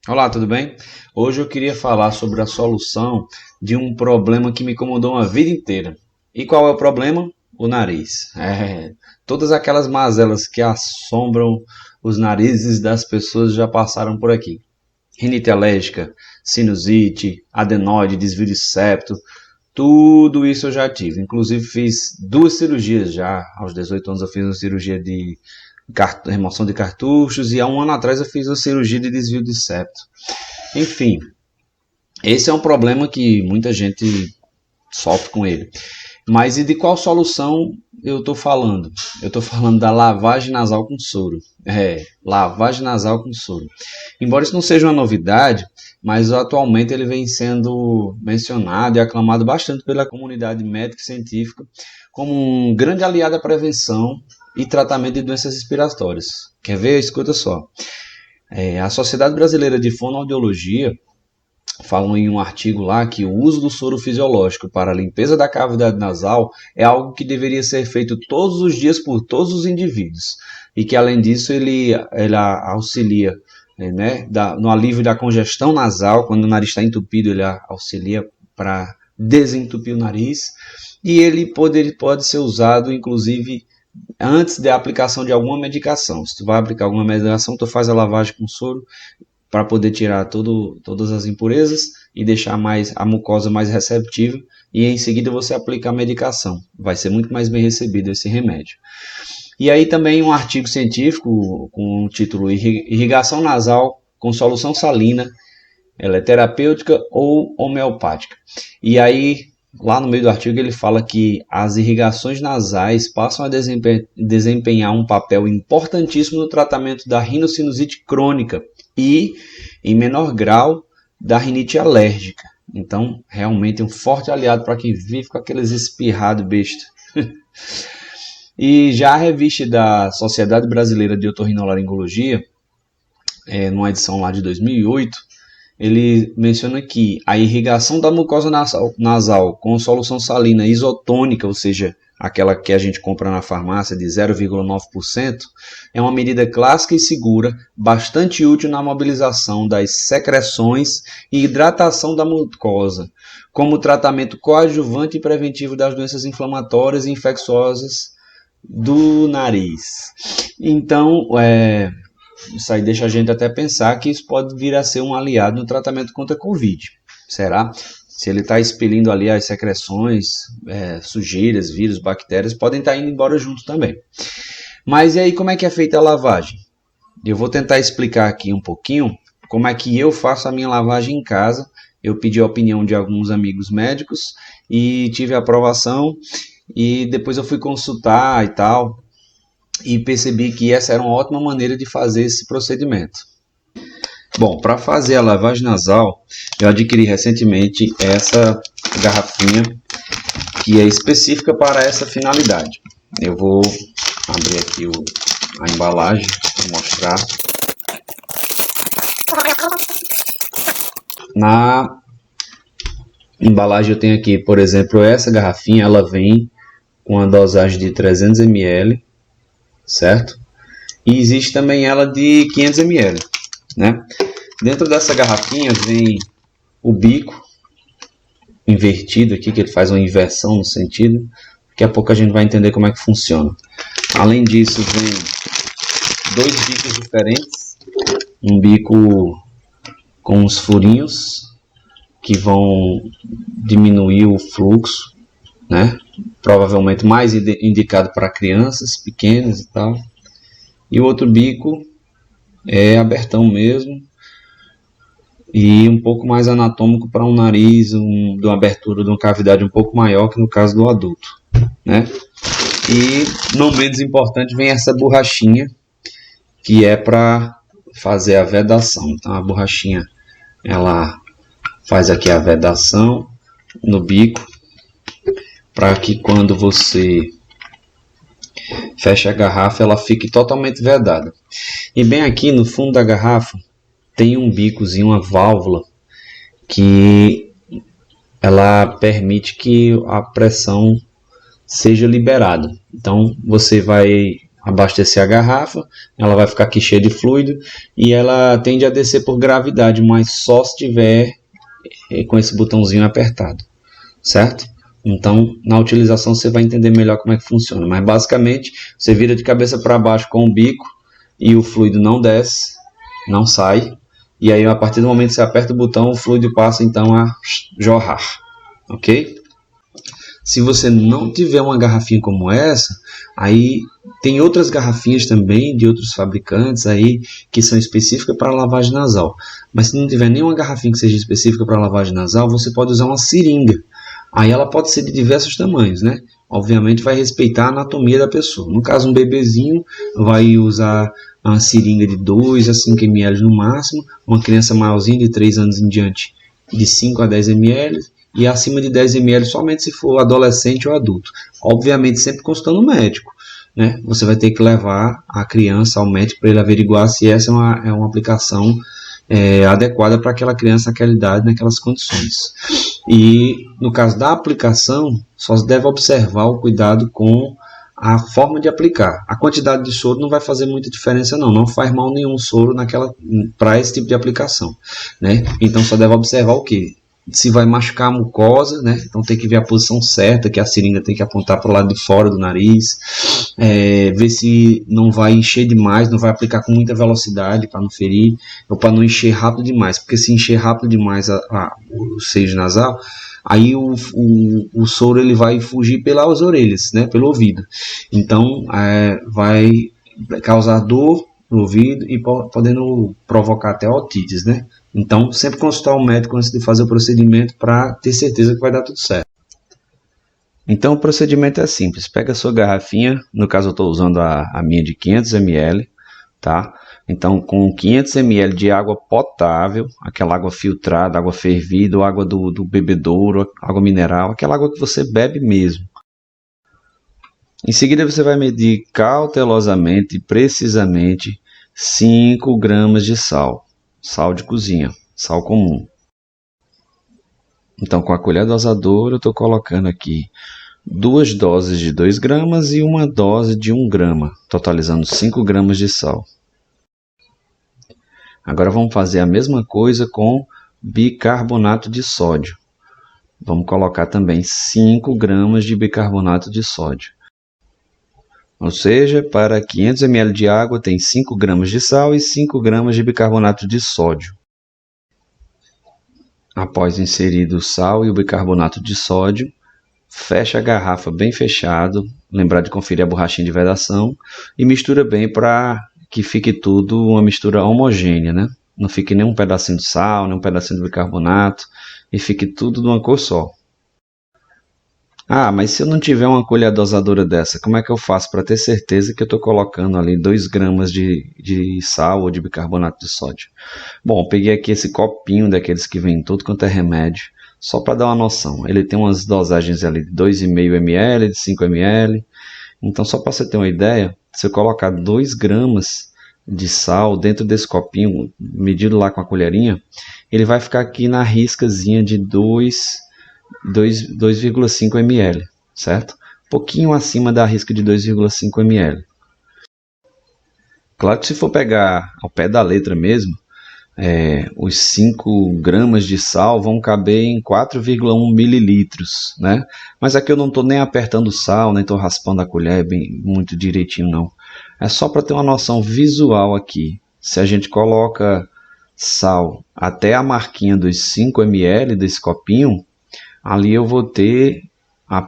Olá, tudo bem? Hoje eu queria falar sobre a solução de um problema que me incomodou uma vida inteira. E qual é o problema? O nariz. Todas aquelas mazelas que assombram os narizes das pessoas já passaram por aqui. Rinite alérgica, sinusite, adenoide, desvio de septo, tudo isso eu já tive. Inclusive fiz duas cirurgias já. Aos 18 anos eu fiz uma cirurgia de remoção de cartuchos e há um ano atrás eu fiz uma cirurgia de desvio de septo. Enfim, esse é um problema que muita gente sofre com ele. Mas e de qual solução eu estou falando? Eu estou falando da lavagem nasal com soro. Lavagem nasal com soro. Embora isso não seja uma novidade, mas atualmente ele vem sendo mencionado e aclamado bastante pela comunidade médica e científica como um grande aliado à prevenção e tratamento de doenças respiratórias. Quer ver? Escuta só. A Sociedade Brasileira de Fonoaudiologia falam em um artigo lá que o uso do soro fisiológico para a limpeza da cavidade nasal é algo que deveria ser feito todos os dias por todos os indivíduos e que além disso ele auxilia no alívio da congestão nasal. Quando o nariz está entupido, ele auxilia para desentupir o nariz e ele pode ser usado inclusive antes da aplicação de alguma medicação. Se tu vai aplicar alguma medicação, tu faz a lavagem com soro para poder tirar todas as impurezas e deixar a mucosa mais receptiva, e em seguida você aplica a medicação. Vai ser muito mais bem recebido esse remédio. E aí também um artigo científico com o título Irrigação nasal com solução salina, ela é terapêutica ou homeopática. E aí lá no meio do artigo ele fala que as irrigações nasais passam a desempenhar um papel importantíssimo no tratamento da rinocinusite crônica e, em menor grau, da rinite alérgica. Então, realmente um forte aliado para quem vive com aqueles espirrados besta. E já a revista da Sociedade Brasileira de Otorrinolaringologia, numa edição lá de 2008, ele menciona que a irrigação da mucosa nasal com solução salina isotônica, ou seja, aquela que a gente compra na farmácia de 0,9%, é uma medida clássica e segura, bastante útil na mobilização das secreções e hidratação da mucosa, como tratamento coadjuvante e preventivo das doenças inflamatórias e infecciosas do nariz. Então, isso aí deixa a gente até pensar que isso pode vir a ser um aliado no tratamento contra a Covid. Será? Se ele está expelindo ali as secreções, sujeiras, vírus, bactérias, podem estar indo embora junto também. Mas e aí, como é que é feita a lavagem? Eu vou tentar explicar aqui um pouquinho como é que eu faço a minha lavagem em casa. Eu pedi a opinião de alguns amigos médicos e tive a aprovação, e depois eu fui consultar e tal, e percebi que essa era uma ótima maneira de fazer esse procedimento. Bom, para fazer a lavagem nasal, eu adquiri recentemente essa garrafinha que é específica para essa finalidade. Eu vou abrir aqui a embalagem para mostrar. Na embalagem eu tenho aqui, por exemplo, essa garrafinha, ela vem com a dosagem de 300 ml, certo? E existe também ela de 500 ml, né? Dentro dessa garrafinha vem o bico invertido aqui, que ele faz uma inversão no sentido. Daqui a pouco a gente vai entender como é que funciona. Além disso, vem dois bicos diferentes. Um bico com uns furinhos que vão diminuir o fluxo, né? Provavelmente mais indicado para crianças pequenas e tal. E o outro bico é abertão mesmo e um pouco mais anatômico para um nariz, de uma abertura de uma cavidade um pouco maior que no caso do adulto, né? E não menos importante vem essa borrachinha que é para fazer a vedação. Então a borrachinha ela faz aqui a vedação no bico, para que quando você fecha a garrafa ela fique totalmente vedada. E bem aqui no fundo da garrafa tem um bicozinho, uma válvula, que ela permite que a pressão seja liberada. Então você vai abastecer a garrafa, ela vai ficar aqui cheia de fluido e ela tende a descer por gravidade, mas só se tiver com esse botãozinho apertado, certo? Então, na utilização você vai entender melhor como é que funciona, mas basicamente você vira de cabeça para baixo com o bico e o fluido não desce, não sai, e aí a partir do momento que você aperta o botão, o fluido passa então a jorrar, ok? Se você não tiver uma garrafinha como essa, aí tem outras garrafinhas também de outros fabricantes aí que são específicas para lavagem nasal. Mas se não tiver nenhuma garrafinha que seja específica para lavagem nasal, você pode usar uma seringa. Aí ela pode ser de diversos tamanhos, né? Obviamente vai respeitar a anatomia da pessoa. No caso, um bebezinho vai usar uma seringa de 2 a 5 ml no máximo, uma criança maiorzinha de 3 anos em diante de 5 a 10 ml, e acima de 10 ml somente se for adolescente ou adulto. Obviamente sempre consultando o médico, né? Você vai ter que levar a criança ao médico para ele averiguar se essa é uma aplicação adequada para aquela criança naquela idade, naquelas condições. E no caso da aplicação, só se deve observar o cuidado com a forma de aplicar. A quantidade de soro não vai fazer muita diferença não faz mal nenhum soro para esse tipo de aplicação, né? Então só deve observar o que? Se vai machucar a mucosa, né? Então tem que ver a posição certa, que a seringa tem que apontar para o lado de fora do nariz, ver se não vai encher demais, não vai aplicar com muita velocidade para não ferir, ou para não encher rápido demais, porque se encher rápido demais o seio nasal, aí o soro ele vai fugir pelas orelhas, né? Pelo ouvido. Então vai causar dor no ouvido e podendo provocar até otites, né? Então, sempre consultar o médico antes de fazer o procedimento para ter certeza que vai dar tudo certo. Então, o procedimento é simples. Pega a sua garrafinha, no caso eu estou usando a minha de 500 ml, tá? Então, com 500 ml de água potável, aquela água filtrada, água fervida, ou água do bebedouro, água mineral, aquela água que você bebe mesmo. Em seguida, você vai medir cautelosamente e precisamente 5 gramas de sal. Sal de cozinha, sal comum. Então, com a colher dosadora, eu estou colocando aqui 2 doses de 2 gramas e uma dose de 1 grama, totalizando 5 gramas de sal. Agora vamos fazer a mesma coisa com bicarbonato de sódio. Vamos colocar também 5 gramas de bicarbonato de sódio. Ou seja, para 500 ml de água tem 5 gramas de sal e 5 gramas de bicarbonato de sódio. Após inserido o sal e o bicarbonato de sódio, fecha a garrafa bem fechado, lembrar de conferir a borrachinha de vedação e mistura bem para que fique tudo uma mistura homogênea, né? Não fique nem um pedacinho de sal, nem um pedacinho de bicarbonato e fique tudo de uma cor só. Ah, mas se eu não tiver uma colher dosadora dessa, como é que eu faço para ter certeza que eu estou colocando ali 2 gramas de sal ou de bicarbonato de sódio? Bom, eu peguei aqui esse copinho daqueles que vem em tudo quanto é remédio, só para dar uma noção. Ele tem umas dosagens ali de 2,5 ml, de 5 ml. Então, só para você ter uma ideia, se eu colocar 2 gramas de sal dentro desse copinho, medido lá com a colherinha, ele vai ficar aqui na riscazinha de 2,5 ml, certo? Um pouquinho acima da risca de 2,5 ml. Claro que se for pegar ao pé da letra mesmo, os 5 gramas de sal vão caber em 4,1 mililitros, né? Mas aqui eu não estou nem apertando o sal, nem estou raspando a colher bem, muito direitinho não. É só para ter uma noção visual aqui. Se a gente coloca sal até a marquinha dos 5 ml desse copinho, ali eu vou ter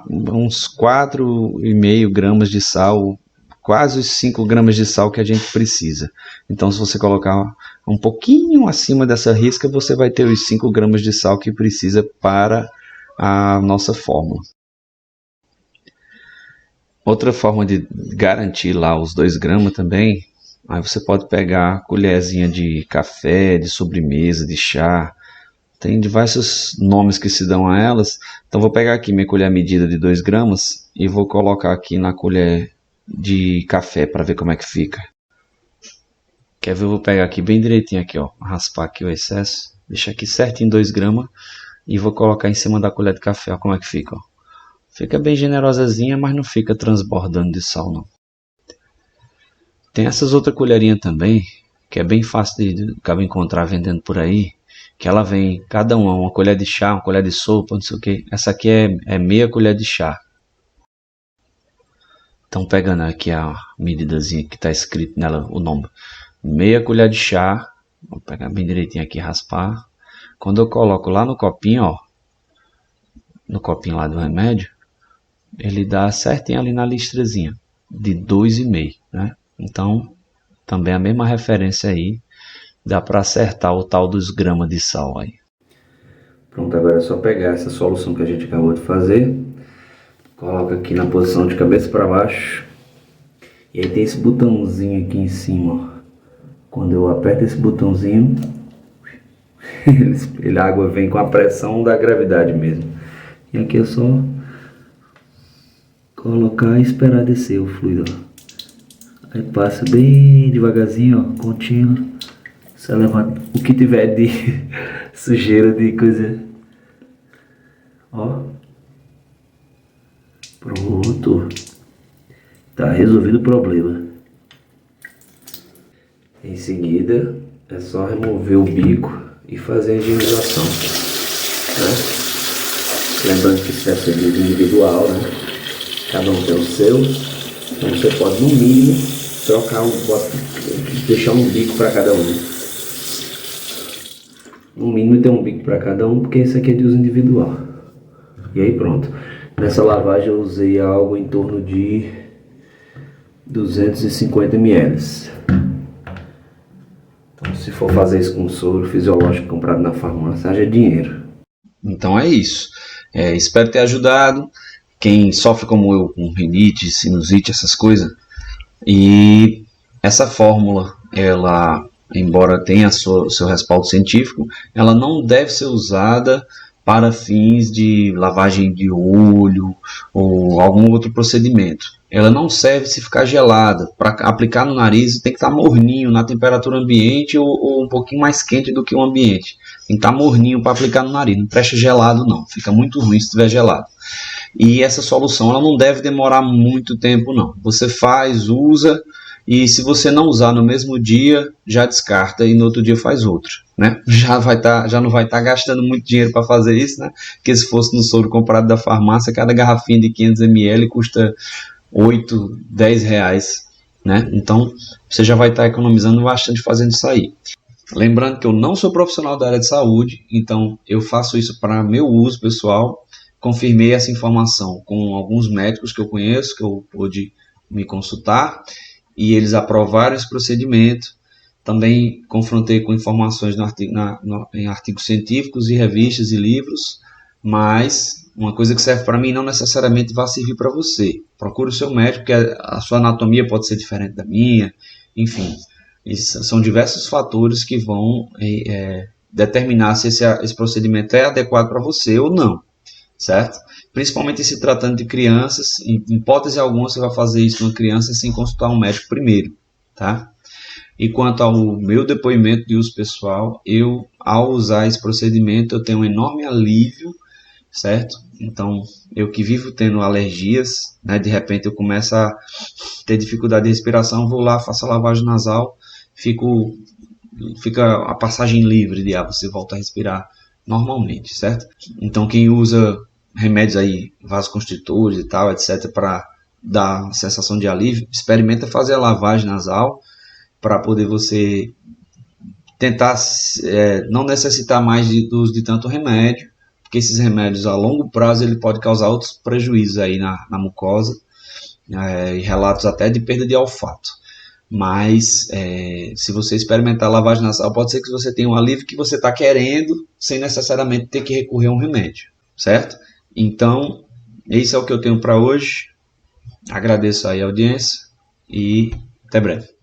uns 4,5 gramas de sal, quase os 5 gramas de sal que a gente precisa. Então, se você colocar um pouquinho acima dessa risca, você vai ter os 5 gramas de sal que precisa para a nossa fórmula. Outra forma de garantir lá os 2 gramas também, aí você pode pegar a colherzinha de café, de sobremesa, de chá. Tem diversos nomes que se dão a elas. Então vou pegar aqui minha colher medida de 2 gramas e vou colocar aqui na colher de café para ver como é que fica. Quer ver? Eu vou pegar aqui bem direitinho aqui, ó, raspar aqui o excesso, deixar aqui certinho 2 gramas e vou colocar em cima da colher de café, ó, como é que fica, ó. Fica bem generosazinha, mas não fica transbordando de sal não. Tem essas outras colherinhas também, que é bem fácil de acaba encontrar vendendo por aí, que ela vem, cada uma colher de chá, uma colher de sopa, não sei o que. Essa aqui é meia colher de chá. Então pegando aqui a medidazinha que está escrito nela o nome, meia colher de chá, vou pegar bem direitinho aqui e raspar. Quando eu coloco lá no copinho, ó, no copinho lá do remédio, ele dá certinho ali na listrazinha, de 2,5, né? Então, também a mesma referência aí, dá para acertar o tal dos gramas de sal aí. Pronto, agora é só pegar essa solução que a gente acabou de fazer, coloca aqui na posição de cabeça para baixo, e aí tem esse botãozinho aqui em cima, ó. Quando eu aperto esse botãozinho, a água vem com a pressão da gravidade mesmo. E aqui é só colocar e esperar descer o fluido, ó. Aí passa bem devagarzinho, ó, contínuo. Você levanta o que tiver de sujeira, de coisa. Ó. Pronto. Tá resolvido o problema. Em seguida, é só remover o bico e fazer a higienização, né? Lembrando que isso deve ser individual, né? Cada um tem o seu. Então você pode, no mínimo, trocar deixar um bico para cada um. No mínimo tem um bico para cada um, porque esse aqui é de uso individual. E aí pronto. Nessa lavagem eu usei algo em torno de 250 ml. Então, se for fazer isso com soro fisiológico comprado na farmácia, haja dinheiro. Então é isso. Espero ter ajudado quem sofre como eu com rinite, sinusite, essas coisas. E essa fórmula, ela, embora tenha seu respaldo científico, ela não deve ser usada para fins de lavagem de olho ou algum outro procedimento. Ela não serve se ficar gelada. Para aplicar no nariz tem que estar morninho na temperatura ambiente ou um pouquinho mais quente do que o ambiente. Tem que estar morninho para aplicar no nariz. Não presta gelado não, fica muito ruim se estiver gelado. E essa solução ela não deve demorar muito tempo não. Você faz, usa, e se você não usar no mesmo dia, já descarta e no outro dia faz outro, né? Já não vai estar gastando muito dinheiro para fazer isso, né? Porque se fosse no soro comprado da farmácia, cada garrafinha de 500 ml custa 8, 10 reais, né? Então você já vai estar economizando bastante fazendo isso aí. Lembrando que eu não sou profissional da área de saúde, então eu faço isso para meu uso pessoal. Confirmei essa informação com alguns médicos que eu conheço, que eu pude me consultar, e eles aprovaram esse procedimento. Também confrontei com informações em artigos científicos e revistas e livros, mas uma coisa que serve para mim não necessariamente vai servir para você. Procure o seu médico, porque a sua anatomia pode ser diferente da minha, enfim. São diversos fatores que vão determinar se esse procedimento é adequado para você ou não, certo? Principalmente se tratando de crianças, em hipótese alguma você vai fazer isso numa criança sem consultar um médico primeiro, tá? E quanto ao meu depoimento de uso pessoal, ao usar esse procedimento, eu tenho um enorme alívio, certo? Então, eu que vivo tendo alergias, né, de repente eu começo a ter dificuldade de respiração, vou lá, faço a lavagem nasal, fica a passagem livre de ar, você volta a respirar normalmente, certo? Então, quem usa remédios aí, vasoconstritores e tal, etc., para dar sensação de alívio, experimenta fazer a lavagem nasal para poder você tentar não necessitar mais do uso de tanto remédio, porque esses remédios a longo prazo ele pode causar outros prejuízos aí na mucosa, e relatos até de perda de olfato. Mas se você experimentar lavagem nasal, pode ser que você tenha um alívio que você está querendo, sem necessariamente ter que recorrer a um remédio, certo? Então, esse é o que eu tenho para hoje. Agradeço aí a audiência e até breve.